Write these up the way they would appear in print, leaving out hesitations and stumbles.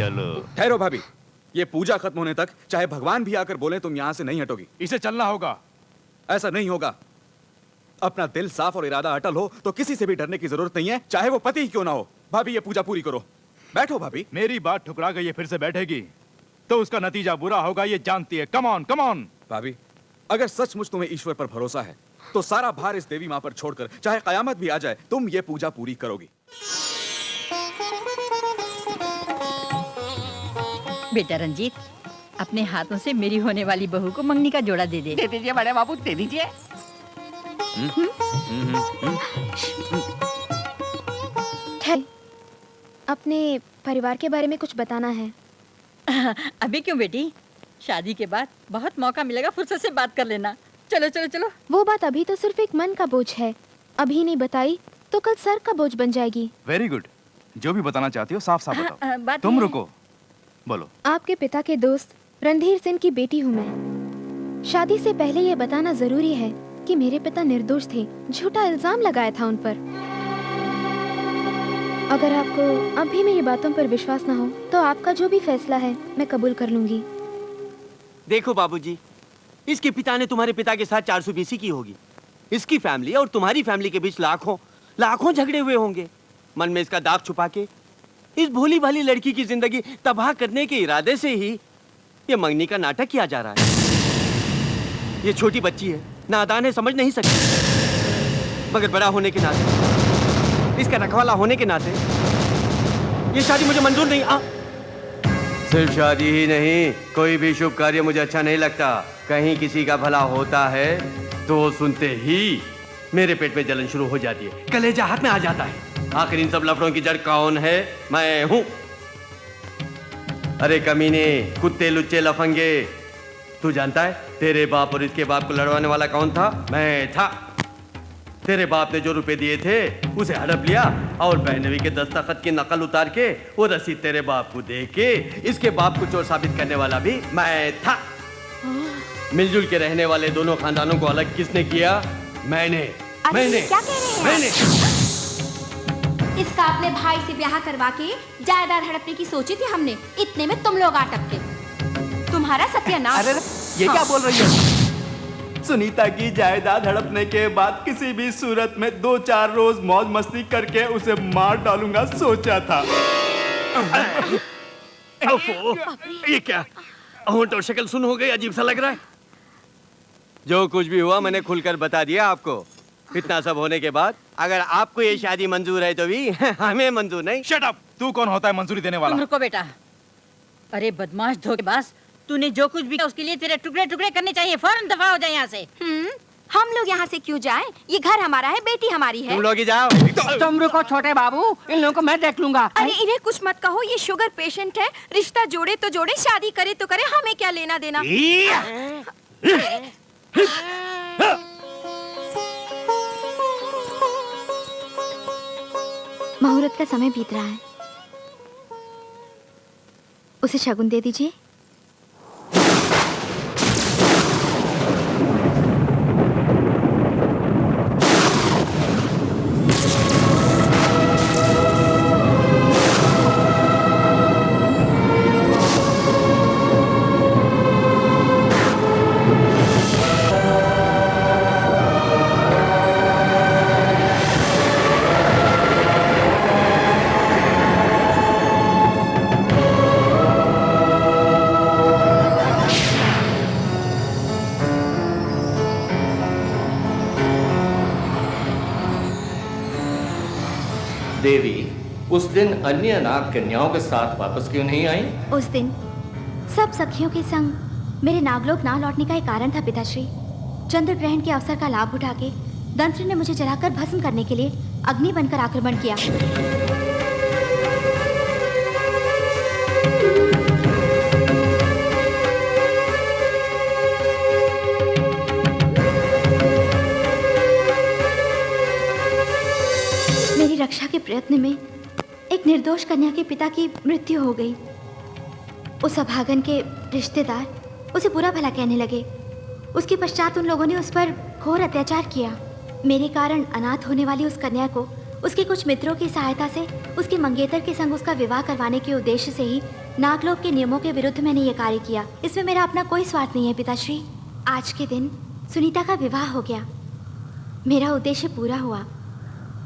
चलो। ठहरो भाभी, ये पूजा खत्म होने तक चाहे भगवान भी आकर बोले तुम यहाँ से नहीं हटोगी। इसे चलना होगा। ऐसा नहीं होगा। अपना दिल साफ और इरादा अटल हो तो किसी से भी डरने की जरूरत नहीं है, चाहे वो पति ही क्यों ना हो। भाभी ये पूजा पूरी करो। बैठो भाभी। मेरी बात ठुकरा कर ये फिर से बैठेगी तो उसका नतीजा बुरा होगा, ये जानती है। Come on come on. भाभी, अगर सचमुच तुम्हें ईश्वर पर भरोसा है तो सारा भार इस देवी माँ पर छोड़कर चाहे कयामत भी आ जाए तुम ये पूजा पूरी करोगी। बेटा रंजीत, अपने हाथों से मेरी होने वाली बहू को मंगनी का जोड़ा दे दे। दे दीजिए बड़े बाबू, दे दीजिए। अपने परिवार के बारे में कुछ बताना है। अभी क्यों बेटी, शादी के बाद बहुत मौका मिलेगा, फुर्सत से बात कर लेना। चलो चलो चलो। वो बात अभी तो सिर्फ एक मन का बोझ है, अभी नहीं बताई तो कल सर का बोझ बन जाएगी। वेरी गुड, जो भी बताना चाहती हो साफ साफ बताओ। बात तुम है। रुको, बोलो। आपके पिता के दोस्त रणधीर सिंह की बेटी हूँ मैं। शादी से पहले ये बताना जरूरी है कि मेरे पिता निर्दोष थे, झूठा इल्जाम लगाया था उन पर। अगर आपको अब भी मेरी बातों पर विश्वास ना हो तो आपका जो भी फैसला है मैं कबूल कर लूंगी। देखो बाबूजी, इसके पिता ने तुम्हारे पिता के साथ 420 की होगी। इसकी फैमिली और तुम्हारी फैमिली के बीच लाखों झगड़े हुए होंगे। मन में इसका दाग छुपा के इस भोली भाली लड़की की जिंदगी तबाह करने के इरादे से ही ये मंगनी का नाटक किया जा रहा है। ये छोटी बच्ची है, नादान है, समझ नहीं सकती, मगर बड़ा होने के नाते, इसका रखवाला होने के नाते ये शादी मुझे मंजूर नहीं। सिर्फ शादी ही नहीं, कोई भी शुभ कार्य मुझे अच्छा नहीं लगता। कहीं किसी का भला होता है तो सुनते ही मेरे पेट में जलन शुरू हो जाती है, कलेजा हाथ में आ जाता है। आखिर इन सब लफड़ों की जड़ कौन है? मैं हूं। अरे कमीने, कुत्ते लुच्चे लफंगे, तू जानता है तेरे बाप और इसके बाप को लड़वाने वाला कौन था? मैं था। तेरे बाप ने जो रुपए दिए थे उसे हड़प लिया और बहनवी के दस्तखत की नकल उतार के वो रसीद तेरे बाप को दे के इसके बाप को चोर साबित करने वाला भी मैं था। मिलजुल के रहने वाले दोनों खानदानों को अलग किसने किया? मैंने। क्या कह रहे हैं? मैंने। इसका अपने भाई से ब्याह करवा के जायदाद हड़पने की सोची थी हमने, इतने में तुम लोग आ टपके। तुम्हारा सत्यानाश। अरे ये क्या बोल रही है? सुनीता की जायदाद हड़पने के बाद किसी भी सूरत में 2-4 रोज मौज मस्ती करके उसे मार डालूंगा सोचा था। ये क्या होंठ और शक्ल सुन हो गई, अजीब सा लग रहा है। जो कुछ भी हुआ मैंने खुलकर बता दिया आपको। इतना सब होने के बाद अगर आपको ये शादी मंजूर है तो भी हमें मंजूर नहीं। Shut up! तू कौन होता है मंजूरी देने वाला? तुम रुको बेटा। अरे बदमाश धोखेबाज, तूने जो कुछ भी किया उसके लिए तेरे टुकड़े टुकड़े करने चाहिए। फौरन दफा हो जाए यहाँ से। हम लोग यहाँ से क्यों जाएं? ये घर हमारा है, बेटी हमारी है। तुम लोग ही जाओ। तुम रुको छोटे बाबू, इन लोगों को मैं देख लूंगा। अरे इन्हें कुछ मत कहो, ये शुगर पेशेंट है। रिश्ता जोड़े तो जोड़े, शादी करे तो करे, हमें क्या लेना देना। मुहूर्त का समय बीत रहा है, उसे शगुन दे दीजिए। देवी उस दिन अन्य नाग कन्याओं के साथ वापस क्यों नहीं आई? उस दिन सब सखियों के संग मेरे नागलोक ना लौटने का एक कारण था पिताश्री। चंद्र ग्रहण के अवसर का लाभ उठा के दंत्र ने मुझे जलाकर भस्म करने के लिए अग्नि बनकर आक्रमण किया। मेरी रक्षा के प्रयत्न में एक निर्दोष कन्या के पिता की मृत्यु हो गई। उस अभागन के रिश्तेदार उसे बुरा भला कहने लगे। उसके पश्चात उन लोगों ने उस पर घोर अत्याचार किया। मेरे कारण अनाथ होने वाली उस कन्या को उसके कुछ मित्रों की सहायता से उसके मंगेतर के संग उसका विवाह करवाने के उद्देश्य से ही नागलोक के नियमों के विरुद्ध मैंने ये कार्य किया। इसमें मेरा अपना कोई स्वार्थ नहीं है पिताश्री। आज के दिन सुनीता का विवाह हो गया, मेरा उद्देश्य पूरा हुआ।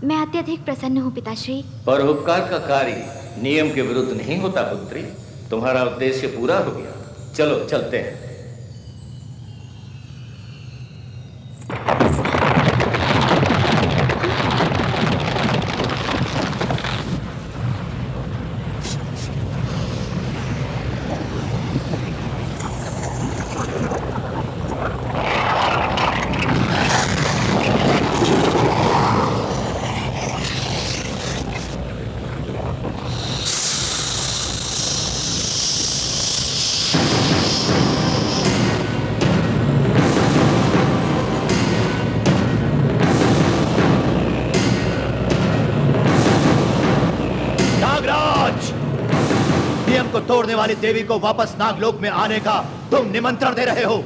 मैं अत्यधिक प्रसन्न हूँ पिताश्री। परोपकार का कार्य नियम के विरुद्ध नहीं होता पुत्री। तुम्हारा उद्देश्य पूरा हो गया। चलो चलते हैं। तोड़ने वाली देवी को वापस नागलोक में आने का तुम निमंत्रण दे रहे हो।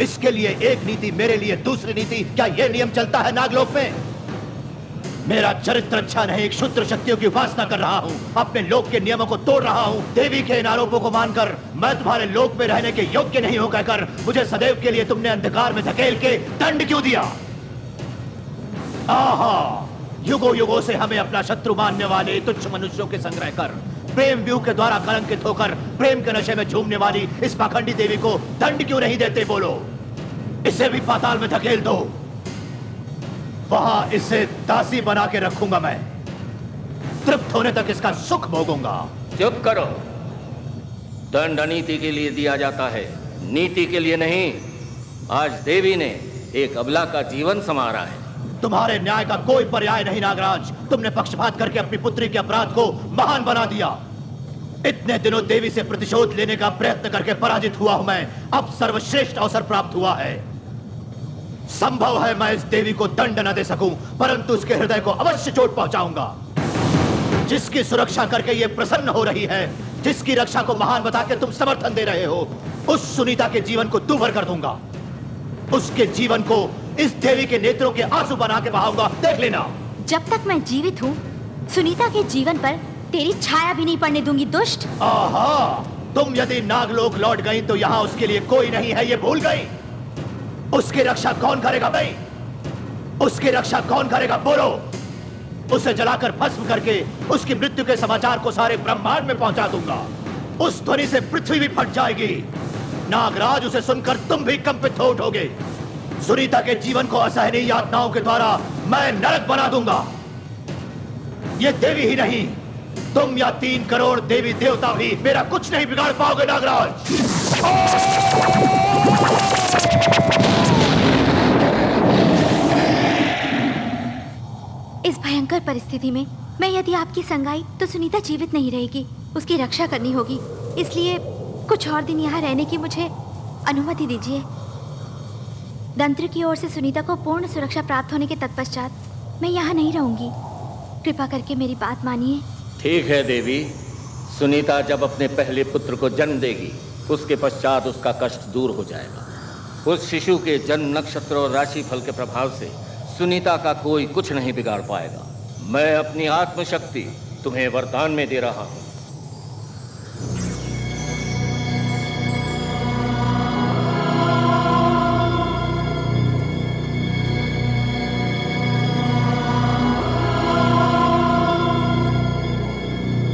इसके लिए एक नीति, मेरे लिए दूसरी नीति। क्या यह नियम चलता है नागलोक में? मेरा चरित्र अच्छा नहीं, क्षुद्र शक्तियों की उपासना कर रहा हूँ, अपने लोक के नियमों को तोड़ रहा हूँ। देवी के इन आरोपों को मानकर मैं तुम्हारे लोक में रहने के योग्य नहीं हूँ कहकर मुझे सदैव के लिए तुमने अंधकार में धकेल के दंड क्यों दिया? आहा, युगों युगों से हमें अपना शत्रु मानने वाले तुच्छ मनुष्यों के संग्रह कर प्रेम व्यू के द्वारा कलंकित होकर प्रेम के नशे में झूमने वाली इस पाखंडी देवी को दंड क्यों नहीं देते? बोलो, इसे भी पाताल में धकेल दो। वहां इसे दासी बना के रखूंगा मैं, तृप्त होने तक इसका सुख भोगूंगा। चुप करो। दंड अनीति के लिए दिया जाता है, नीति के लिए नहीं। आज देवी ने एक अबला का जीवन संवारा है। तुम्हारे न्याय का कोई पर्याय नहीं नागराज। तुमने पक्षपात करके अपनी पुत्री के अपराध को महान बना दिया। इतने दिनों देवी से प्रतिशोध लेने का प्रयत्न करके पराजित हुआ हूं मैं। अब सर्वश्रेष्ठ अवसर प्राप्त हुआ है। संभव है मैं इस देवी को दंड न दे सकूं, परंतु उसके हृदय को अवश्य चोट पहुंचाऊंगा। जिसकी सुरक्षा करके ये प्रसन्न हो रही है, जिसकी रक्षा को महान बता के तुम समर्थन दे रहे हो, उस सुनीता के जीवन को दूभर कर दूंगा। उसके जीवन को इस देवी के नेत्रों के आंसू बना के बहाऊंगा, देख लेना। जब तक मैं जीवित हूँ सुनीता के जीवन पर तेरी छाया भी नहीं पड़ने दूंगी दुष्ट। आहा, तुम यदि नागलोक लौट गई तो यहाँ उसके लिए कोई नहीं है, ये भूल गई। उसकी रक्षा कौन करेगा भाई? उसकी रक्षा कौन करेगा बोलो? उसे जलाकर भस्म करके उसकी मृत्यु के समाचार को सारे ब्रह्मांड में पहुंचा दूंगा। उस ध्वनि से पृथ्वी भी फट जाएगी। नागराज, उसे सुनकर तुम भी कंपित हो उठोगे। सुनीता के जीवन को असहनीय यातनाओं के द्वारा मैं नरक बना दूंगा। ये देवी ही नहीं, तुम या 3 करोड़ देवी देवता भी मेरा कुछ नहीं बिगाड़ पाओगे नागराज। इस भयंकर परिस्थिति में मैं यदि आपकी संग आई तो सुनीता जीवित नहीं रहेगी, उसकी रक्षा करनी होगी। इसलिए कुछ और दिन यहाँ रहने की मुझे अनुमति दीजिए। दंत्र की ओर से सुनीता को पूर्ण सुरक्षा प्राप्त होने के तत्पश्चात मैं यहाँ नहीं रहूंगी। कृपा करके मेरी बात मानिए। ठीक है देवी, सुनीता जब अपने पहले पुत्र को जन्म देगी उसके पश्चात उसका कष्ट दूर हो जाएगा। उस शिशु के जन्म नक्षत्र और राशि फल के प्रभाव से सुनीता का कोई कुछ नहीं बिगाड़ पाएगा। मैं अपनी आत्मशक्ति तुम्हें वरदान में दे रहा हूं।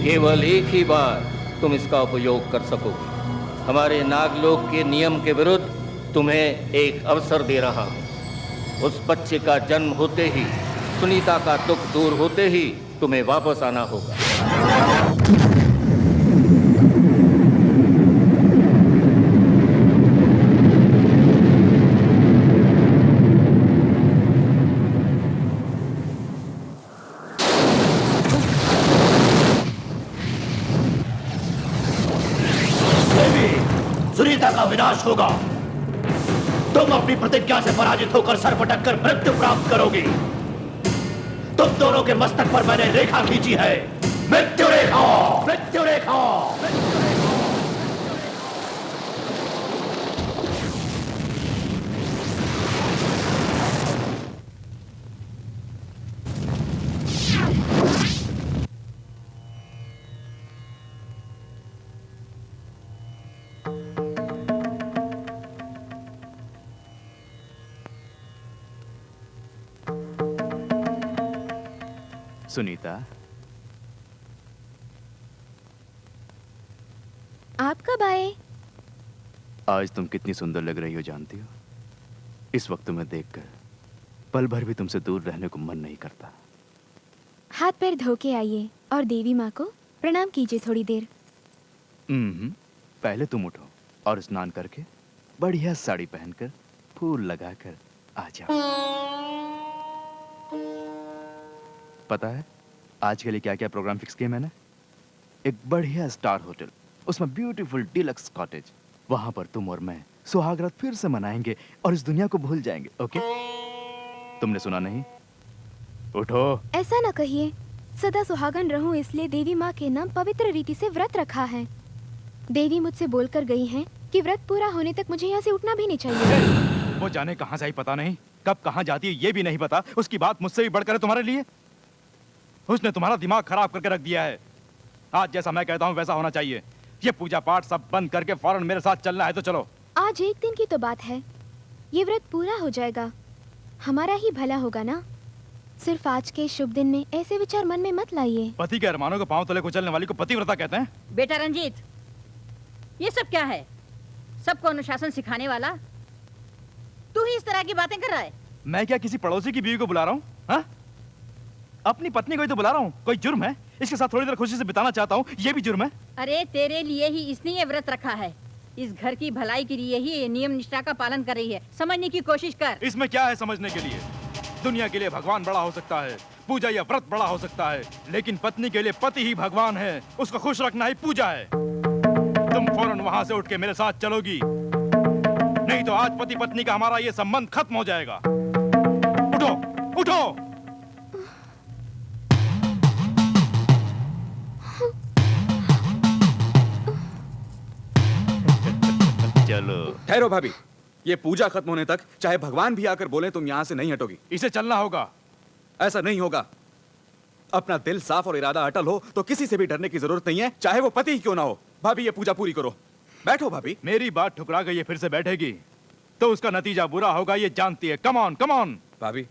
केवल एक ही बार तुम इसका उपयोग कर सकोगे। हमारे नागलोक के नियम के विरुद्ध तुम्हें एक अवसर दे रहा हूं। उस बच्चे का जन्म होते ही, सुनीता का दुख दूर होते ही तुम्हें वापस आना होगा। सुनीता का विनाश होगा। तुम अपनी प्रतिज्ञा से पराजित होकर सर पटक कर मृत्यु प्राप्त करोगी। तुम दोनों के मस्तक पर मैंने रेखा खींची है, मृत्यु रेखा, मृत्यु रेखा, मृत्यु रेखा। सुनीता, आप कब आए? आज तुम कितनी सुंदर लग रही हो जानती हो? इस वक्त तुम्हें देखकर पल भर भी तुमसे दूर रहने को मन नहीं करता। हाथ पैर धो के आइए और देवी माँ को प्रणाम कीजिए थोड़ी देर। पहले तुम उठो और स्नान करके बढ़िया साड़ी पहनकर फूल लगाकर आ जाओ। पता है आज के लिए क्या क्या प्रोग्राम फिक्स किए मैंने? एक बढ़िया स्टार होटल, उसमें ब्यूटीफुल डिलक्स कॉटेज, वहां पर तुम और मैं सुहागरात फिर से मनाएंगे और इस दुनिया को भूल जाएंगे। ओके? तुमने सुना नहीं? उठो। ऐसा ना कहिए, सदा सुहागन रहूं इसलिए देवी माँ के नाम पवित्र रीति से व्रत रखा है। देवी मुझसे बोलकर गई हैं कि व्रत पूरा होने तक मुझे यहाँ से उठना भी नहीं चाहिए। वो जाने कहाँ से आई पता नहीं, कब कहाँ जाती है ये भी नहीं पता। उसकी बात मुझसे भी बढ़कर है तुम्हारे लिए। उसने तुम्हारा दिमाग खराब करके रख दिया है। आज जैसा मैं कहता हूँ वैसा होना चाहिए। ये पूजा पाठ सब बंद करके फौरन मेरे साथ चलना है तो चलो। आज एक दिन की तो बात है, ये व्रत पूरा हो जाएगा, हमारा ही भला होगा ना। सिर्फ आज के शुभ दिन में ऐसे विचार मन में मत लाइए। पति के अरमानों को पांव तले कुचलने वाली को पतिव्रता कहते हैं? बेटा रंजीत, ये सब क्या है? सबको अनुशासन सिखाने वाला तू ही इस तरह की बातें कर रहा है। मैं क्या किसी पड़ोसी की बीवी को बुला रहा हूँ? हाँ? अपनी पत्नी को ही तो बुला रहा हूँ। कोई जुर्म है? इसके साथ थोड़ी देर खुशी से बिताना चाहता हूँ, ये भी जुर्म है? अरे तेरे लिए ही इसने ये व्रत रखा है। इस घर की भलाई के लिए ही ये नियम निष्ठा का पालन कर रही है। समझने की कोशिश कर। इसमें क्या है समझने के लिए? दुनिया के लिए भगवान बड़ा हो सकता है, पूजा या व्रत बड़ा हो सकता है, लेकिन पत्नी के लिए पति ही भगवान है। उसको खुश रखना ही पूजा है। तुम फौरन वहां से उठ के मेरे साथ चलोगी, नहीं तो आज पति पत्नी का हमारा ये संबंध खत्म हो जाएगा। उठो, उठो। चलो। ठहरो भाभी, ये पूजा खत्म होने तक चाहे भगवान भी आकर बोले तुम यहाँ से नहीं हटोगी। इसे चलना होगा। ऐसा नहीं होगा। अपना दिल साफ और इरादा अटल हो तो किसी से भी डरने की जरूरत नहीं है, चाहे वो पति ही क्यों ना हो। भाभी ये पूजा पूरी करो। बैठो भाभी। मेरी बात ठुकरा गई ये फिर से बैठेगी तो उसका नतीजा बुरा होगा, ये जानती है। Come on, come on. भाभी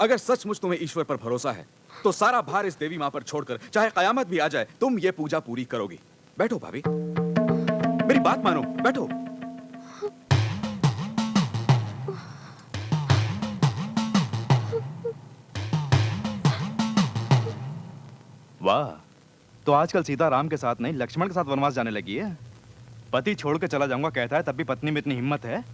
अगर सचमुच तुम्हें ईश्वर पर भरोसा है तो सारा भार इस देवी माँ पर छोड़कर चाहे कयामत भी आ जाए तुम ये पूजा पूरी करोगी। बैठो भाभी, मेरी बात मानो, बैठो। वाह, तो आजकल सीता राम के साथ नहीं लक्ष्मण के साथ वनवास जाने लगी है। पति छोड़ के चला जाऊंगा कहता है, तब भी पत्नी में इतनी हिम्मत है,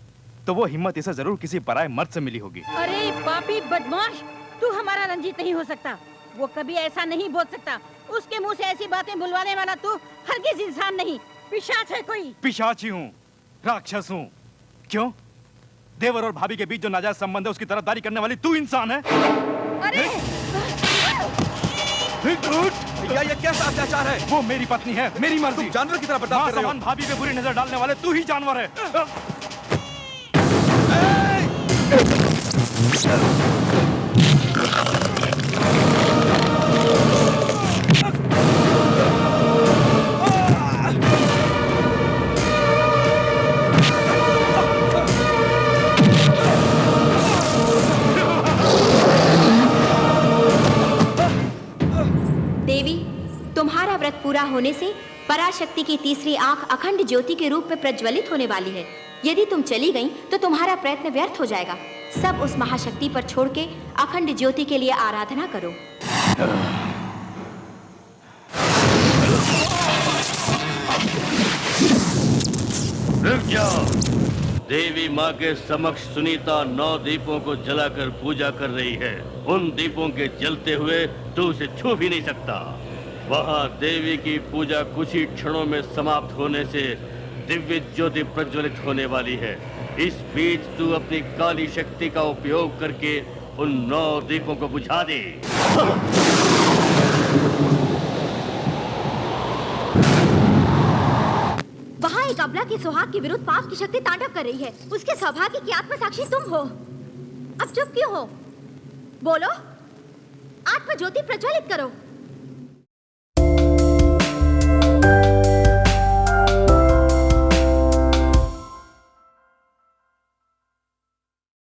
तो वो हिम्मत इसे जरूर किसी पराये मर्द से मिली होगी। अरे पापी बदमाश, तू हमारा रंजीत नहीं हो सकता। वो कभी ऐसा नहीं बोल सकता। उसके मुंह से ऐसी बातें बुलवाने वाला तू हरगिज इंसान नहीं, पिशाच है कोई। पिशाच ही हूँ, राक्षस हूँ। क्यों? देवर और भाभी के बीच जो नाजायज संबंध है उसकी तरफदारी करने वाली तू इंसान है। अरे भैया ये कैसा अत्याचार है? वो मेरी पत्नी है, मेरी मर्जी। तुम जानवर की तरह बर्ताव कर रहे हो। भाभी पे बुरी नजर डालने वाले तू ही जानवर है। देवी, तुम्हारा व्रत पूरा होने से पराशक्ति की तीसरी आंख अखंड ज्योति के रूप में प्रज्वलित होने वाली है। यदि तुम चली गई तो तुम्हारा प्रयत्न व्यर्थ हो जाएगा। सब उस महाशक्ति पर छोड़ के अखंड ज्योति के लिए आराधना करो। रुक जाओ। देवी माँ के समक्ष सुनीता 9 दीपों को जलाकर पूजा कर रही है। उन दीपों के जलते हुए तू उसे छू भी नहीं सकता। वहाँ देवी की पूजा कुछ ही क्षणों में समाप्त होने से दिव्य ज्योति प्रज्वलित होने वाली है। इस बीच तू अपनी काली शक्ति का उपयोग करके उन 9 दीपों को बुझा दे। वहाँ एक अबला के सुहाग के विरुद्ध पाप की शक्ति तांडव कर रही है। उसके सौभाग्य की आत्म साक्षी तुम हो। अब चुप क्यों हो? बोलो, आत्म ज्योति प्रज्वलित करो।